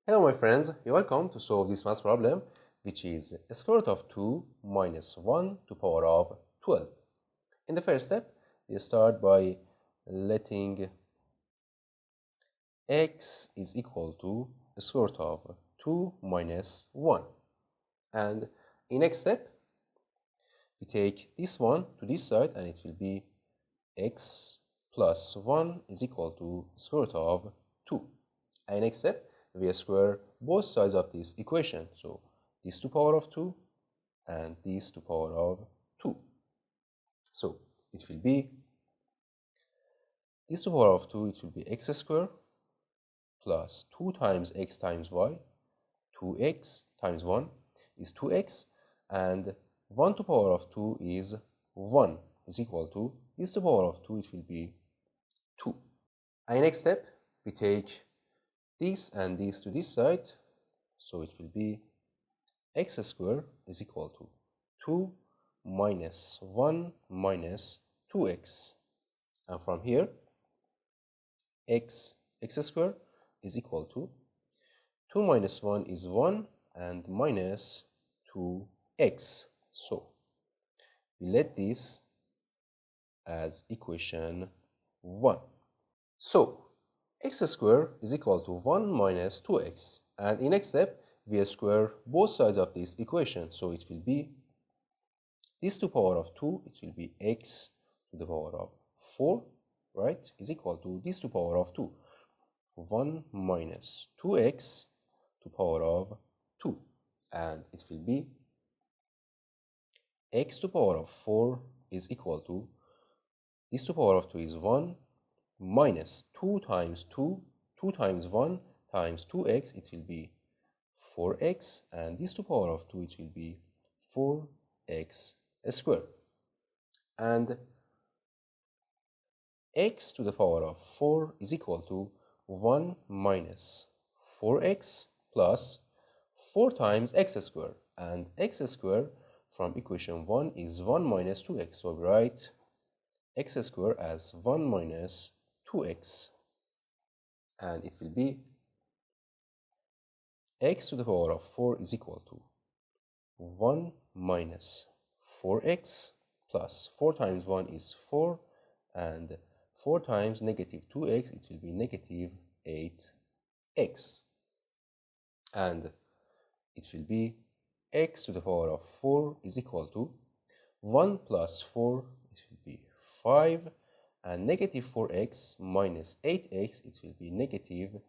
Hello my friends, you're welcome to solve this math problem, which is square root of 2 minus 1 to power of 12. In the first step, we start by letting x is equal to square root of 2 minus 1. And in next step, we take this one to this side and it will be x plus 1 is equal to square root of 2. And next step, we square both sides of this equation. So this to power of 2 and this to power of 2. So it will be this to power of 2, it will be x squared plus 2 times x times y. 2x times 1 is 2x, and 1 to power of 2 is 1 is equal to this to power of 2, it will be 2. And next step, we take this and this to this side, so it will be x squared is equal to 2 minus 1 minus 2x. And from here, x squared is equal to 2 minus 1 is 1 and minus 2x. So we let this as equation 1. So x squared is equal to 1 minus 2x, and in next step we square both sides of this equation, so it will be this to power of 2, it will be x to the power of 4, right, is equal to this to power of 2, 1 minus 2x to power of 2, and it will be x to power of 4 is equal to this to power of 2 is 1 minus 2 times 2, 2 times 1 times 2x, it will be 4x, and this to power of 2, it will be 4x squared. And x to the power of 4 is equal to 1 minus 4x plus 4 times x squared, and x squared from equation 1 is 1 minus 2x, so we write x squared as 1 minus 2x, and it will be x to the power of 4 is equal to 1 minus 4x plus 4 times 1 is 4, and 4 times negative 2x, it will be negative 8x, and it will be x to the power of 4 is equal to 1 plus 4, it will be 5, and negative 4x minus 8x, it will be negative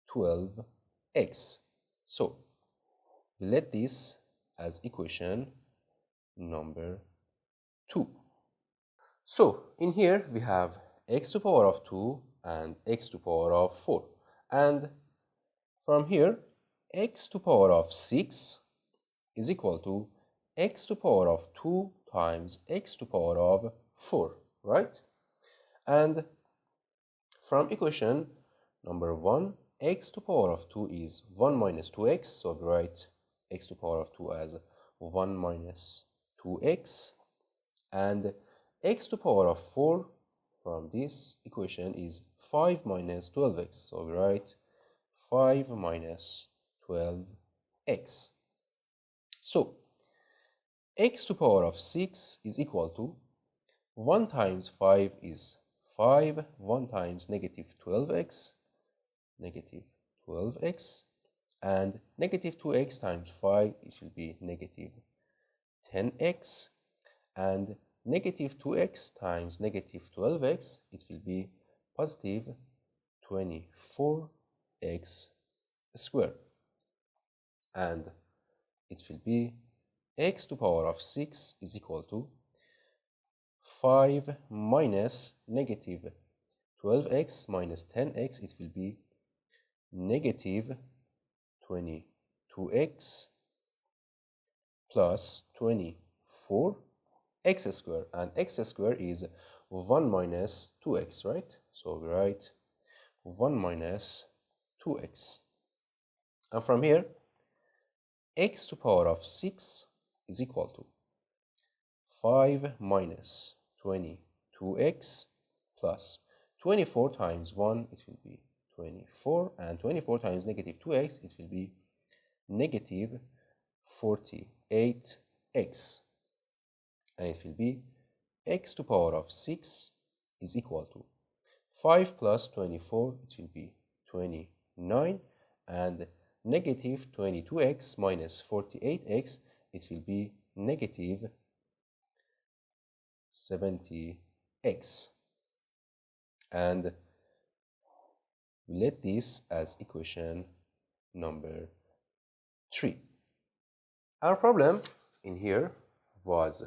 12x. So we let this as equation number 2. So in here we have x to power of 2 and x to power of 4, and from here x to power of 6 is equal to x to power of 2 times x to power of 4, right? And from equation number 1, x to power of 2 is 1 minus 2x, so we write x to power of 2 as 1 minus 2x, and x to power of 4 from this equation is 5 minus 12x, so we write 5 minus 12x. So x to power of 6 is equal to 1 times 5 is 5, 1 times negative 12x, negative 12x, and negative 2x times 5, it will be negative 10x, and negative 2x times negative 12x, it will be positive 24x squared, and it will be x to power of 6 is equal to 5 minus negative 12x minus 10x, it will be negative 22x plus 24x squared, and x squared is 1 minus 2x, right? So we write 1 minus 2x, and from here x to power of 6 is equal to 5 minus 22x plus 24 times 1, it will be 24, and 24 times negative 2x, it will be negative 48x, and it will be x to power of 6 is equal to 5 plus 24, it will be 29, and negative 22x minus 48x, it will be negative 70x. And we let this as equation number 3. Our problem in here was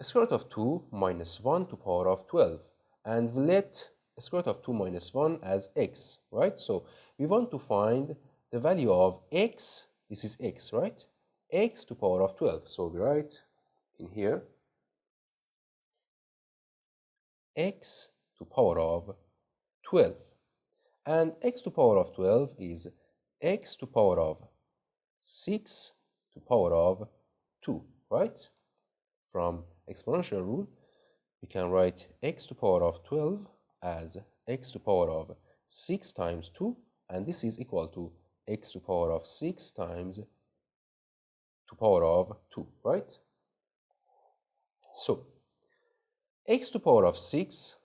square root of 2 minus 1 to power of 12, and we let square root of 2 minus 1 as x, right? So we want to find the value of x, this is x, right? X to power of 12. So we write in here x to power of 12, and x to power of 12 is x to power of 6 to power of 2, right? From exponential rule, we can write x to power of 12 as x to power of 6 times 2, and this is equal to x to power of 6 times to power of 2, right? So x to power of 6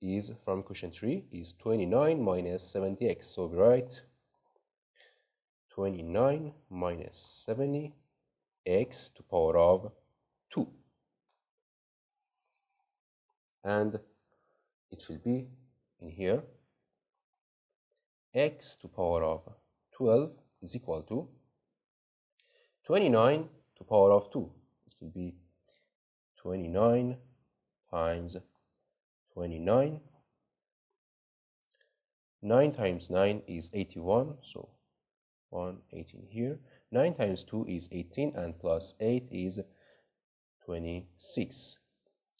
is, from equation 3, is 29 minus 70x. So we write 29 minus 70x to power of 2. And it will be in here x to power of 12 is equal to 29 to power of 2. It will be 29 times 29. 9 times 9 is 81, so 18 here. 9 times 2 is 18, and plus 8 is 26.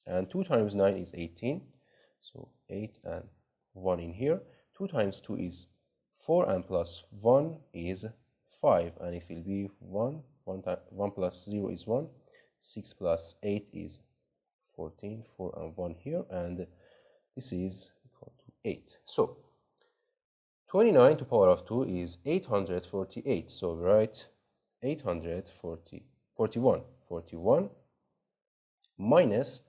And 2 times 9 is 18, so 8 and 1 in here. 2 times 2 is 4, and plus 1 is 5, and it will be 1 plus 0 is 1, 6 plus 8 is 14, 4 and 1 here, and this is equal to 8. So 29 to power of 2 is 848, so we write 41 minus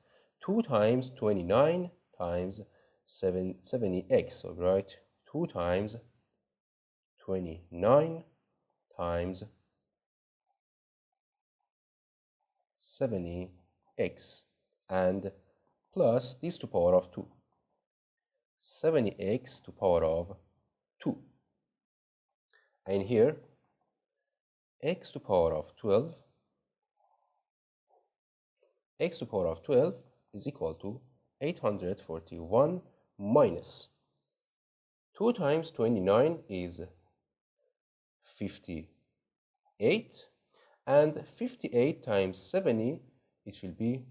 2 times 29 times 70x, so we write 2 times 29 times 70x, and plus this to power of 2, 70x to power of 2. And here x to power of 12, x to power of 12 is equal to 841 minus 2 times 29 is 58, and 58 times 70, it will be,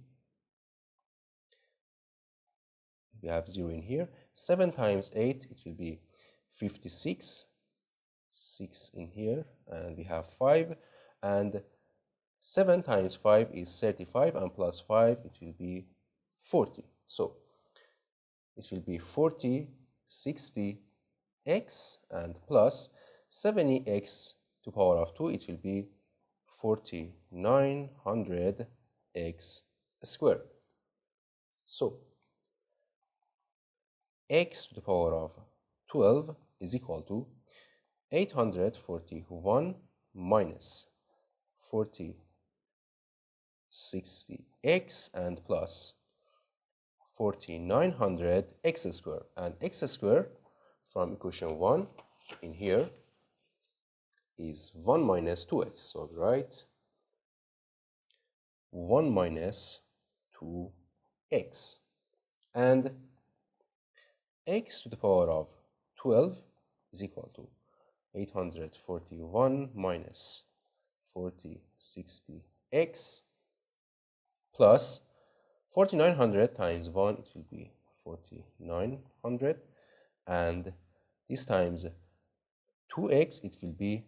we have 0 in here, 7 times 8, it will be 56, 6 in here, and we have 5, and 7 times 5 is 35, and plus 5, it will be 40. So it will be 40, 60x, and plus 70x to power of 2, it will be 4900x squared. So x to the power of 12 is equal to 841 minus 4060x and plus 4900x squared, and x squared from equation 1 in here is 1 minus 2x, so we write 1 minus 2x, and x to the power of 12 is equal to 841 minus 4060x plus 4900 times 1, it will be 4900, and this times 2x, it will be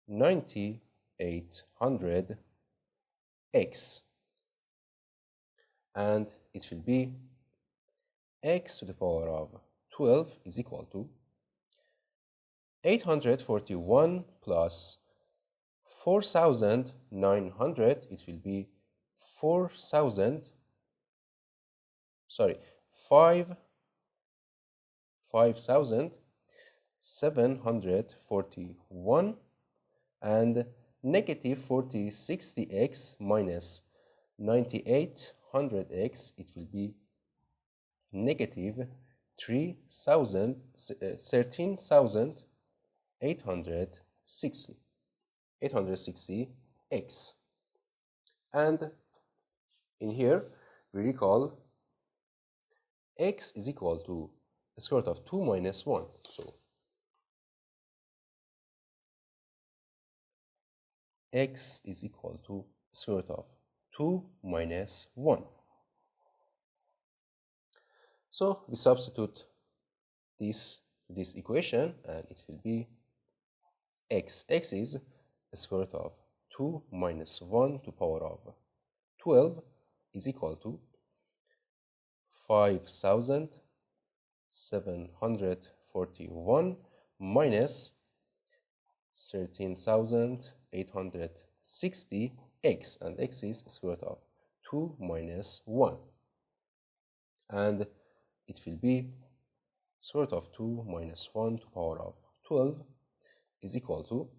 9800x, and it will be x to the power of 12 is equal to 841 plus 4,900, it will be 5,741 and negative 4060x minus 9800x, it will be negative 13,860x. And in here, we recall x is equal to the square root of 2 minus 1. So x is equal to square root of 2 minus 1. So we substitute this equation, and it will be x. X is the square root of 2 minus 1 to the power of 12 is equal to 5,741 minus 13,860x, and x is square root of 2 minus 1. And it will be square root of 2 minus 1 to the power of 12 is equal to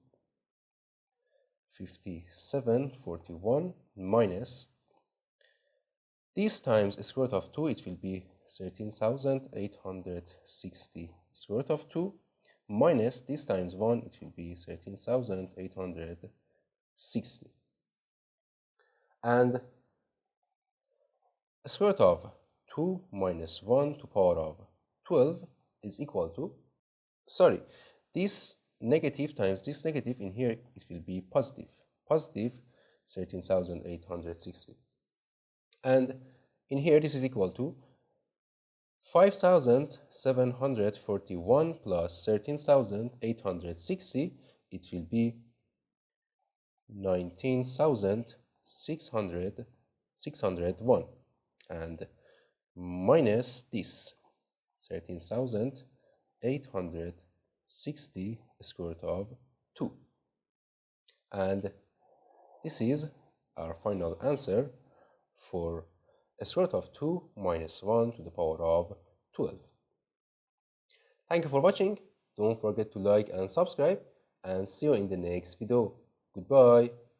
5741 minus this times square root of 2, it will be 13,860 square root of 2 minus this times 1, it will be 13,860. And square root of 2 minus 1 to the power of 12 is equal to, this negative times this negative in here, it will be positive 13,860. And in here, this is equal to 5,741 plus 13,860, it will be 19,601, and minus this 13,860 square root of 2. And this is our final answer for a square root of 2 minus 1 to the power of 12. Thank you for watching. Don't forget to like and subscribe, and see you in the next video. Goodbye.